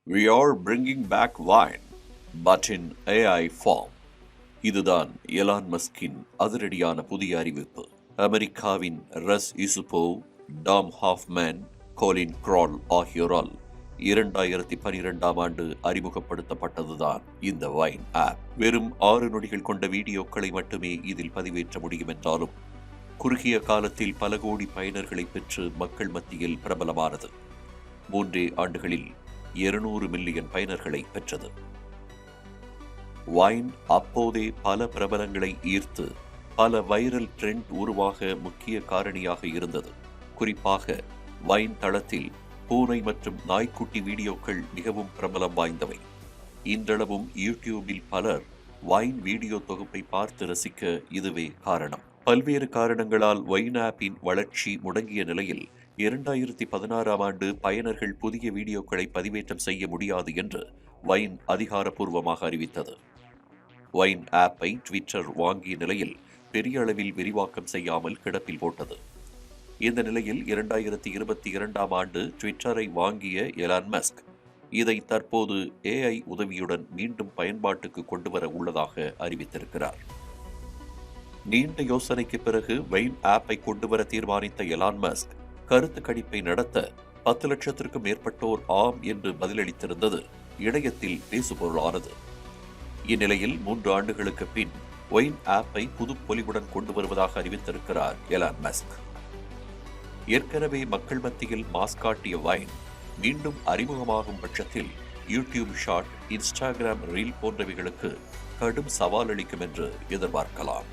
We are bringing back Vine, but in AI form. இதுதான் Elon மஸ்கின் அதிரடியான புதிய அறிவிப்பு. அமெரிக்காவின் ரஸ் இசுபோவ், டாம் ஹாஃப்மேன், கோலின் கிரால் ஆகியோரால் 2012ஆம் ஆண்டு அறிமுகப்படுத்தப்பட்டதுதான் இந்த வைன் ஆப். வெறும் 6 நொடிகள் கொண்ட வீடியோக்களை மட்டுமே இதில் பதிவேற்ற முடியும் என்றாலும் குறுகிய காலத்தில் பல கோடி பயனர்களை பெற்று மக்கள் மத்தியில் பிரபலமானது. 3 ஆண்டுகளில் 200 மில்லியன் பயனர்களை பெற்றது. வைன் அப்போதே பல பிரபலங்களை ஈர்த்து பல வைரல் ட்ரெண்ட் உருவாக முக்கிய காரணியாக இருந்தது. குறிப்பாக வைன் தளத்தில் பூனை மற்றும் நாய்க்குட்டி வீடியோக்கள் மிகவும் பிரபலம் வாய்ந்தவை. இன்றளவும் யூடியூபில் பலர் வைன் வீடியோ தொகுப்பை பார்த்து ரசிக்க இதுவே காரணம். பல்வேறு காரணங்களால் வைன் ஆப்பின் வளர்ச்சி முடங்கிய நிலையில் 2016ஆம் ஆண்டு பயனர்கள் புதிய வீடியோக்களை பதிவேற்றம் செய்ய முடியாது என்று வைன் அதிகாரப்பூர்வமாக அறிவித்தது. வைன் ஆப்பை ட்விட்டர் வாங்கிய நிலையில் பெரிய அளவில் விரிவாக்கம் செய்யாமல் கிடப்பில் போட்டது. இந்த நிலையில் 2022ஆம் ஆண்டு ட்விட்டரை வாங்கிய எலான் மஸ்க் இதை தற்போது AI உதவியுடன் மீண்டும் பயன்பாட்டுக்கு கொண்டுவர உள்ளதாக அறிவித்திருக்கிறார். நீண்ட யோசனைக்கு பிறகு வைன் ஆப்பை கொண்டுவர தீர்மானித்த எலான் மஸ்க் கருத்து கணிப்பை நடத்த 10 லட்சத்திற்கும் மேற்பட்டோர் ஆம் என்று பதிலளித்திருந்தது இணையத்தில் பேசுபொருளானது. இந்நிலையில் 3 ஆண்டுகளுக்கு பின் வைன் ஆப்பை புது பொலிவுடன் கொண்டு வருவதாக அறிவித்திருக்கிறார் எலான் மஸ்க். ஏற்கனவே மக்கள் மத்தியில் மாஸ் காட்டிய வைன் மீண்டும் அறிமுகமாகும் பட்சத்தில் யூடியூப் ஷார்ட், இன்ஸ்டாகிராம் ரீல் போன்றவைகளுக்கு கடும் சவால் அளிக்கும் என்று எதிர்பார்க்கலாம்.